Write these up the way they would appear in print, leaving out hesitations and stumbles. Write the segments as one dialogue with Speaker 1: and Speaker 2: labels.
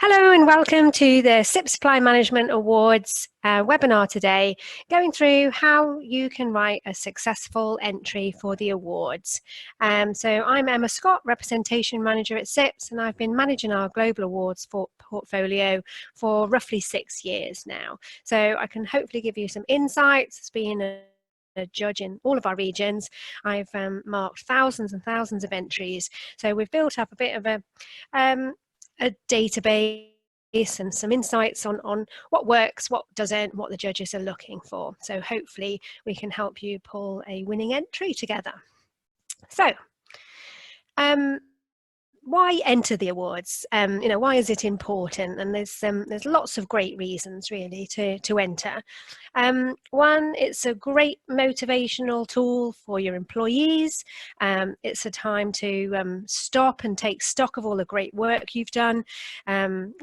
Speaker 1: Hello and welcome to the CIPS Supply Management Awards webinar today, going through how you can write a successful entry for the awards. So I'm Emma Scott, Representation Manager at CIPS, and I've been managing our global awards portfolio for roughly 6 years now. So I can hopefully give you some insights as being a judge in all of our regions. I've marked thousands and thousands of entries, so we've built up a bit of a database and some insights on what works, what doesn't, what the judges are looking for. So hopefully we can help you pull a winning entry together. So why enter the awards? Why is it important? And there's lots of great reasons really to enter. One, it's a great motivational tool for your employees. It's a time to stop and take stock of all the great work you've done,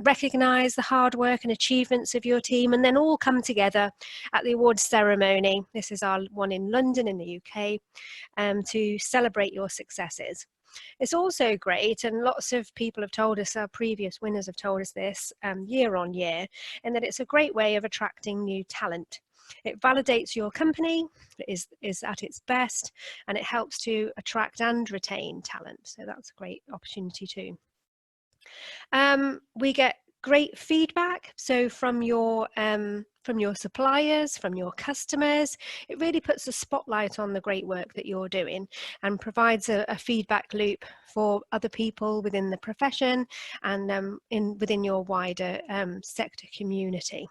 Speaker 1: recognize the hard work and achievements of your team, and then all come together at the awards ceremony. This is our one in London in the UK, to celebrate your successes. It's also great, and lots of people have told us, our previous winners have told us this year on year, and that it's a great way of attracting new talent. It validates your company, is at its best, and it helps to attract and retain talent. So that's a great opportunity too. We get great feedback, so from your suppliers, from your customers. It really puts a spotlight on the great work that you're doing and provides a feedback loop for other people within the profession and within your wider sector community.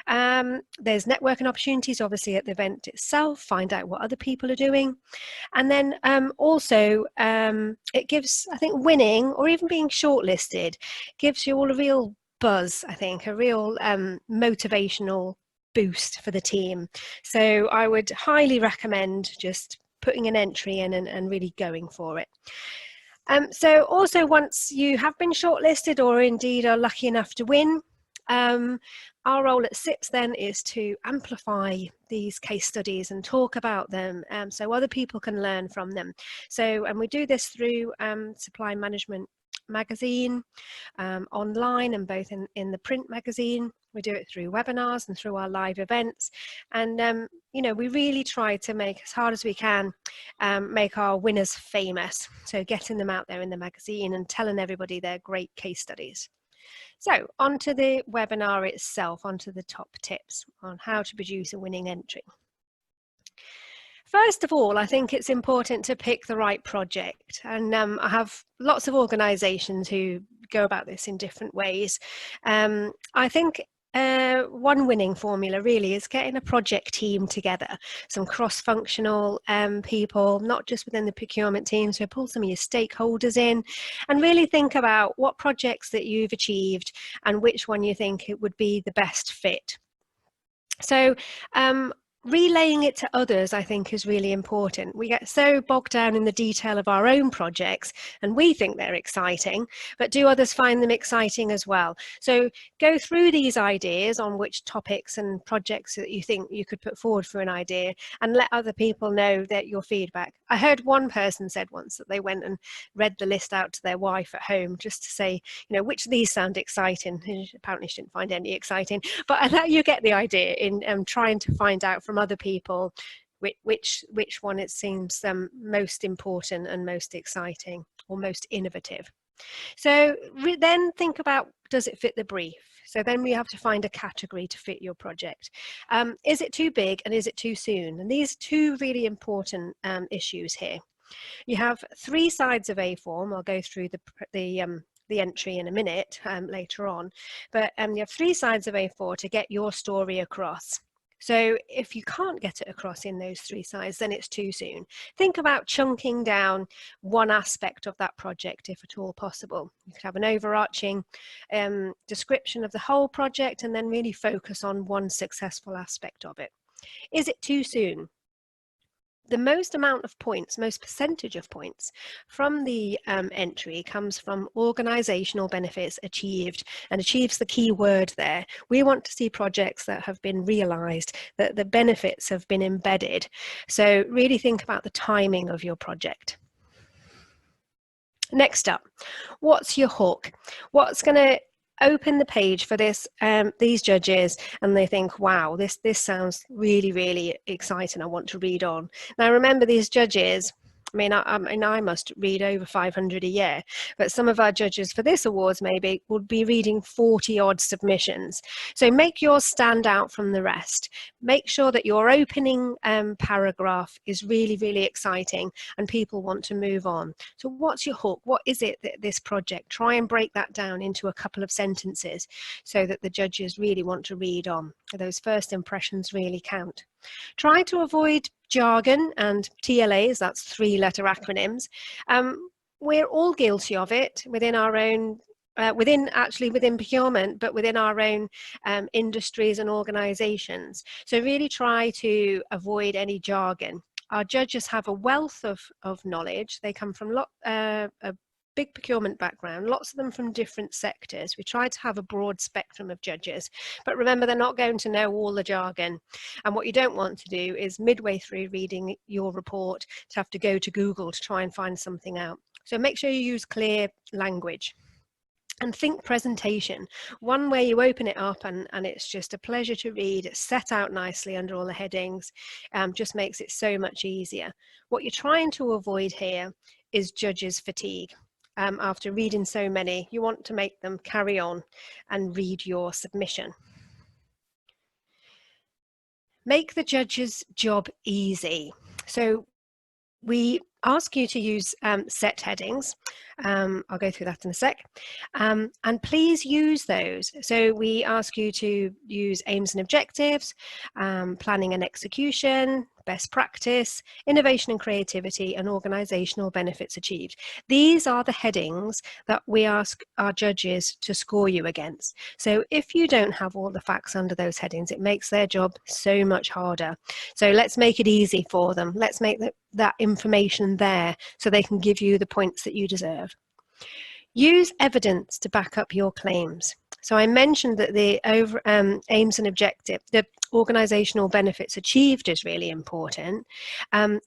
Speaker 1: There's networking opportunities, obviously, at the event itself, find out what other people are doing. And then also it gives, I think, winning or even being shortlisted gives you all a real buzz, I think, a real motivational boost for the team. So I would highly recommend just putting an entry in and really going for it. So also, once you have been shortlisted or indeed are lucky enough to win, our role at CIPS then is to amplify these case studies and talk about them so other people can learn from them. So, and we do this through Supply Management magazine, online, and both in the print magazine. We do it through webinars and through our live events. And, we really try to make, as hard as we can, make our winners famous. So getting them out there in the magazine and telling everybody their great case studies. So onto the webinar itself, onto the top tips on how to produce a winning entry. First of all, I think it's important to pick the right project. And I have lots of organisations who go about this in different ways. I think one winning formula really is getting a project team together, some cross-functional people, not just within the procurement team, so pull some of your stakeholders in and really think about what projects that you've achieved and which one you think it would be the best fit. So relaying it to others, I think, is really important. We get so bogged down in the detail of our own projects and we think they're exciting, but do others find them exciting as well? So go through these ideas on which topics and projects that you think you could put forward for an idea and let other people know that your feedback. I heard one person said once that they went and read the list out to their wife at home just to say, which of these sound exciting. Apparently she didn't find any exciting, but you get the idea in trying to find out from other people which one it seems most important and most exciting or most innovative. So then think about, does it fit the brief? So then we have to find a category to fit your project. Is it too big and is it too soon? And these are two really important issues here. You have 3 sides of A4. I'll go through the entry in a minute later on, but you have 3 sides of A4 to get your story across. So if you can't get it across in those 3 sides, then it's too soon. Think about chunking down one aspect of that project, if at all possible. You could have an overarching description of the whole project and then really focus on one successful aspect of it. Is it too soon? The most amount of points, most percentage of points from the entry comes from organisational benefits achieved, and achieves the key word there. We want to see projects that have been realised, that the benefits have been embedded. So really think about the timing of your project. Next up, what's your hook? What's going to open the page for this these judges and they think, wow, this sounds really, really exciting, I want to read on. Now remember, these judges, I must read over 500 a year, but some of our judges for this awards maybe would be reading 40 odd submissions. So make yours stand out from the rest. Make sure that your opening paragraph is really, really exciting and people want to move on. So what's your hook? What is it that this project? Try and break that down into a couple of sentences so that the judges really want to read on. Those first impressions really count. Try to avoid jargon and TLAs, that's 3-letter acronyms. We're all guilty of it within our own, within procurement, but within our own industries and organisations. So really try to avoid any jargon. Our judges have a wealth of knowledge. They come from a big procurement background, lots of them from different sectors. We try to have a broad spectrum of judges, but remember, they're not going to know all the jargon. And what you don't want to do is midway through reading your report to have to go to Google to try and find something out. So make sure you use clear language. And think presentation. One where you open it up and it's just a pleasure to read. It's set out nicely under all the headings, just makes it so much easier. What you're trying to avoid here is judges' fatigue. After reading so many, you want to make them carry on and read your submission. Make the judge's job easy. So we ask you to use set headings. I'll go through that in a sec. And please use those. So we ask you to use aims and objectives, planning and execution, best practice, innovation and creativity, and organizational benefits achieved. These are the headings that we ask our judges to score you against. So if you don't have all the facts under those headings, it makes their job so much harder. So let's make it easy for them. Let's make that information there so they can give you the points that you deserve. Use evidence to back up your claims. So I mentioned that the aims and objective, the organizational benefits achieved is really important.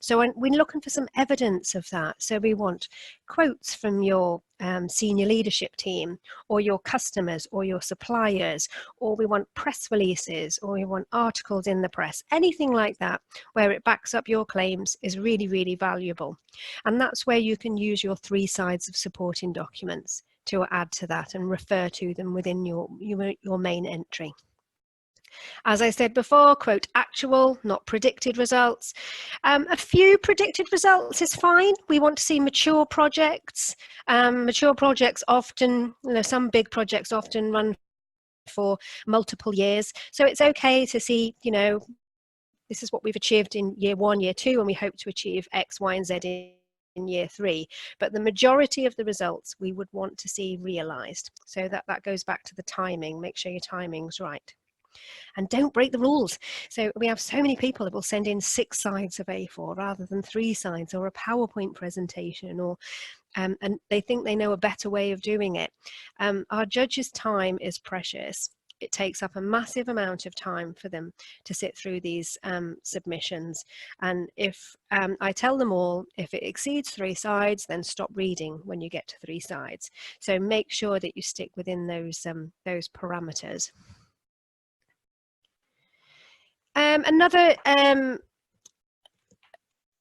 Speaker 1: So we're looking for some evidence of that. So we want quotes from your senior leadership team or your customers or your suppliers, or we want press releases, or we want articles in the press. Anything like that where it backs up your claims is really, really valuable. And that's where you can use your 3 sides of supporting documents to add to that and refer to them within your main entry. As I said before, quote actual, not predicted results. A few predicted results is fine. We want to see mature projects. Mature projects often, some big projects often run for multiple years. So it's okay to see, this is what we've achieved in year 1, year 2, and we hope to achieve X, Y, and Z in year 3. But the majority of the results we would want to see realized. So that goes back to the timing. Make sure your timing's right. And don't break the rules. So we have so many people that will send in 6 sides of A4 rather than 3 sides, or a PowerPoint presentation, or and they think they know a better way of doing it. Our judges' time is precious. It takes up a massive amount of time for them to sit through these submissions. And if I tell them all, if it exceeds 3 sides, then stop reading when you get to 3 sides. So make sure that you stick within those parameters. Another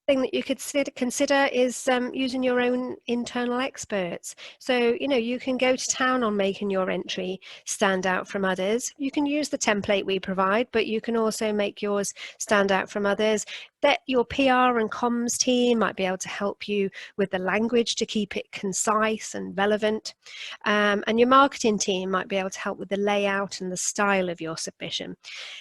Speaker 1: thing that you could consider is using your own internal experts. So, you can go to town on making your entry stand out from others. You can use the template we provide, but you can also make yours stand out from others. That your PR and comms team might be able to help you with the language to keep it concise and relevant. And your marketing team might be able to help with the layout and the style of your submission.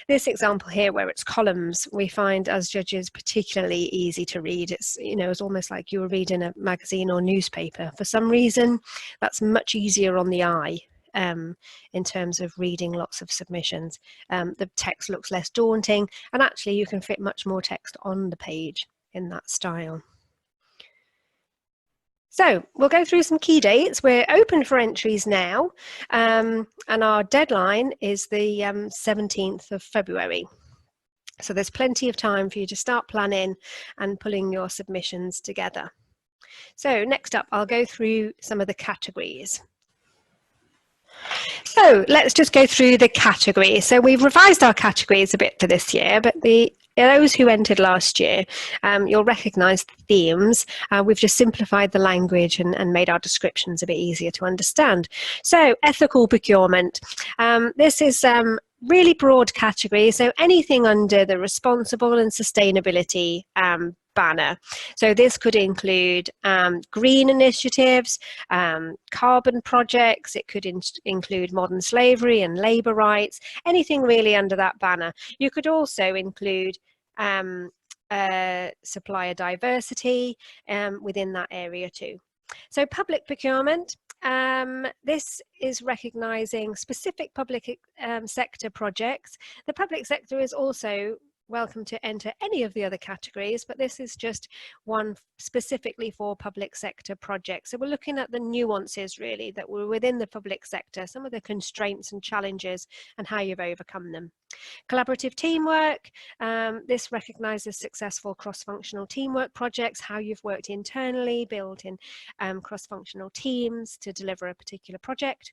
Speaker 1: This example here, where it's columns, we find as judges particularly easy to read. It's, it's almost like you were reading a magazine or newspaper. For some reason, that's much easier on the eye. In terms of reading lots of submissions. The text looks less daunting, and actually you can fit much more text on the page in that style. So we'll go through some key dates. We're open for entries now, and our deadline is the 17th of February. So there's plenty of time for you to start planning and pulling your submissions together. So next up, I'll go through some of the categories. So let's just go through the categories. So we've revised our categories a bit for this year, but those who entered last year, you'll recognise the themes. We've just simplified the language and made our descriptions a bit easier to understand. So ethical procurement. This is really broad category, so anything under the responsible and sustainability banner. So this could include green initiatives, carbon projects, it could include modern slavery and labour rights, anything really under that banner. You could also include supplier diversity within that area too. So public procurement, this is recognising specific public sector projects. The public sector is also welcome to enter any of the other categories, but this is just one specifically for public sector projects. So we're looking at the nuances really that were within the public sector, some of the constraints and challenges and how you've overcome them. Collaborative teamwork, this recognises successful cross-functional teamwork projects, how you've worked internally, built in cross-functional teams to deliver a particular project.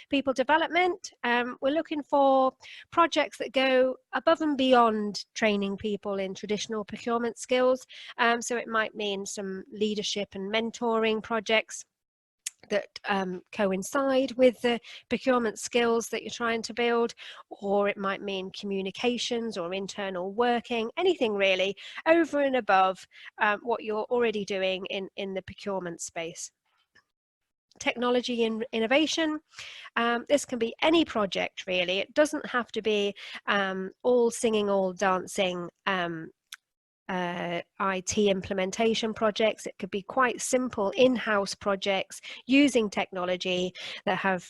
Speaker 1: People development, we're looking for projects that go above and beyond training people in traditional procurement skills. So it might mean some leadership and mentoring projects that coincide with the procurement skills that you're trying to build, or it might mean communications or internal working, anything really over and above what you're already doing in the procurement space. Technology and innovation, this can be any project really. It doesn't have to be all singing, all dancing IT implementation projects. It could be quite simple in-house projects using technology that have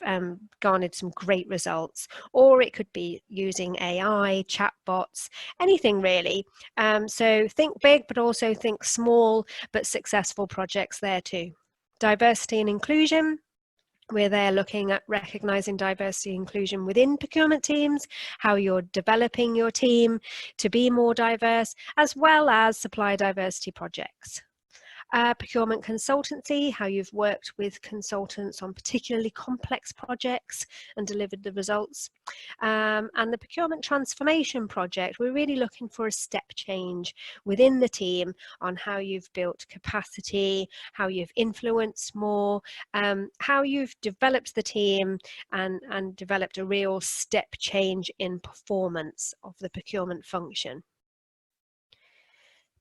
Speaker 1: garnered some great results, or it could be using AI, chatbots, anything really. So think big, but also think small but successful projects there too. Diversity and inclusion, we're there looking at recognising diversity and inclusion within procurement teams, how you're developing your team to be more diverse, as well as supplier diversity projects. Procurement consultancy, how you've worked with consultants on particularly complex projects and delivered the results. And the procurement transformation project, we're really looking for a step change within the team on how you've built capacity, how you've influenced more, how you've developed the team and developed a real step change in performance of the procurement function.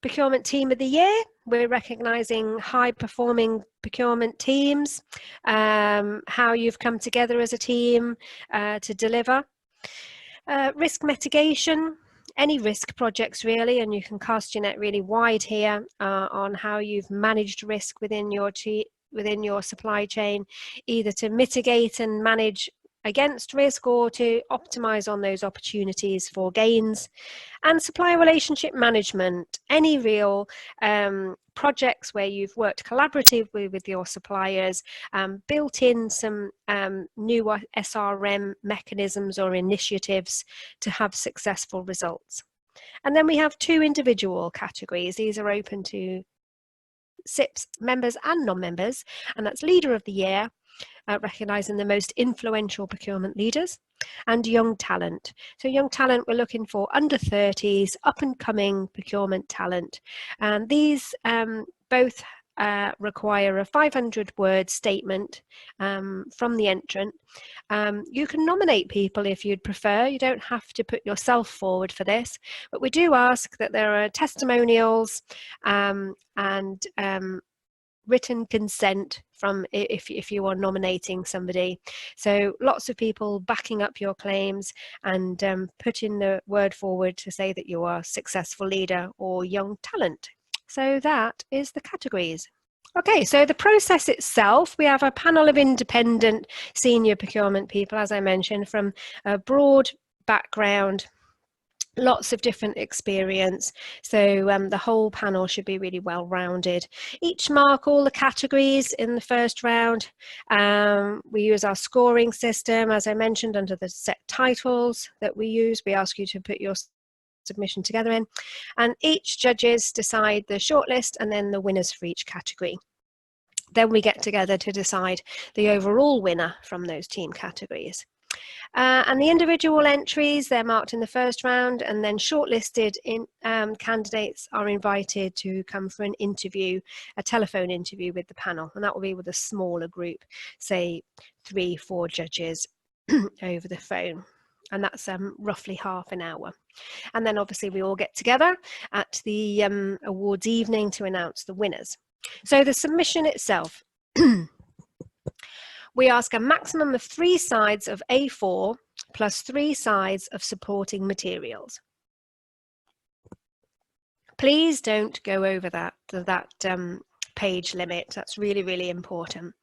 Speaker 1: Procurement Team of the Year, we're recognising high-performing procurement teams, how you've come together as a team to deliver. Risk mitigation, any risk projects really, and you can cast your net really wide here on how you've managed risk within your supply chain, either to mitigate and manage against risk or to optimize on those opportunities for gains. And supplier relationship management, any real projects where you've worked collaboratively with your suppliers, built in some new SRM mechanisms or initiatives to have successful results. And then we have two individual categories. These are open to CIPS members and non-members, and that's Leader of the Year, recognising the most influential procurement leaders, and young talent. So young talent, we're looking for under 30s, up and coming procurement talent. And these both require a 500-word statement from the entrant. You can nominate people if you'd prefer. You don't have to put yourself forward for this, but we do ask that there are testimonials and written consent from if you are nominating somebody. So lots of people backing up your claims and putting the word forward to say that you are a successful leader or young talent. So that is the categories. Okay, so the process itself, we have a panel of independent senior procurement people, as I mentioned, from a broad background, lots of different experience, so the whole panel should be really well rounded. Each mark all the categories in the first round. We use our scoring system, as I mentioned, under the set titles that we use. We ask you to put your submission together in, and each judges decide the shortlist and then the winners for each category. Then we get together to decide the overall winner from those team categories. And the individual entries, they're marked in the first round, and then shortlisted candidates are invited to come for an interview, a telephone interview with the panel, and that will be with a smaller group, say 3-4 judges over the phone, and that's roughly half an hour. And then obviously we all get together at the awards evening to announce the winners. So the submission itself, we ask a maximum of 3 sides of A4 plus 3 sides of supporting materials. Please don't go over that page limit. That's really, really important.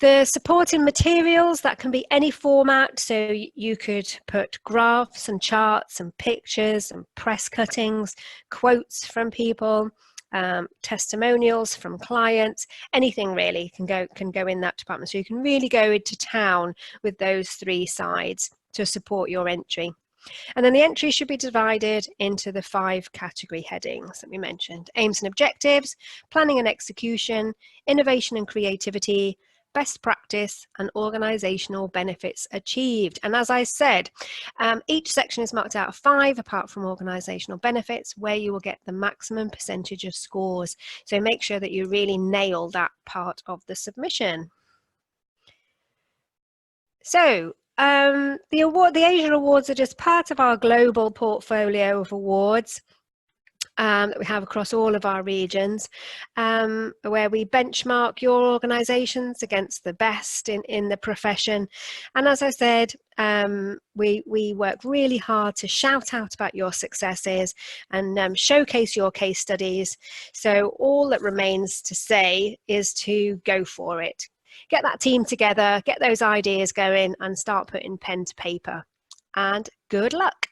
Speaker 1: The supporting materials, that can be any format, so you could put graphs and charts and pictures and press cuttings, quotes from people, testimonials from clients, anything really can go in that department. So you can really go into town with those 3 sides to support your entry. And then the entry should be divided into the 5 category headings that we mentioned: aims and objectives, planning and execution, innovation and creativity, best practice, and organizational benefits achieved. And as I said, each section is marked out of 5 apart from organizational benefits, where you will get the maximum percentage of scores. So make sure that you really nail that part of the submission. So the Asia Awards are just part of our global portfolio of awards that we have across all of our regions, where we benchmark your organisations against the best in the profession. And as I said, we work really hard to shout out about your successes and showcase your case studies. So all that remains to say is to go for it. Get that team together, get those ideas going, and start putting pen to paper. And good luck.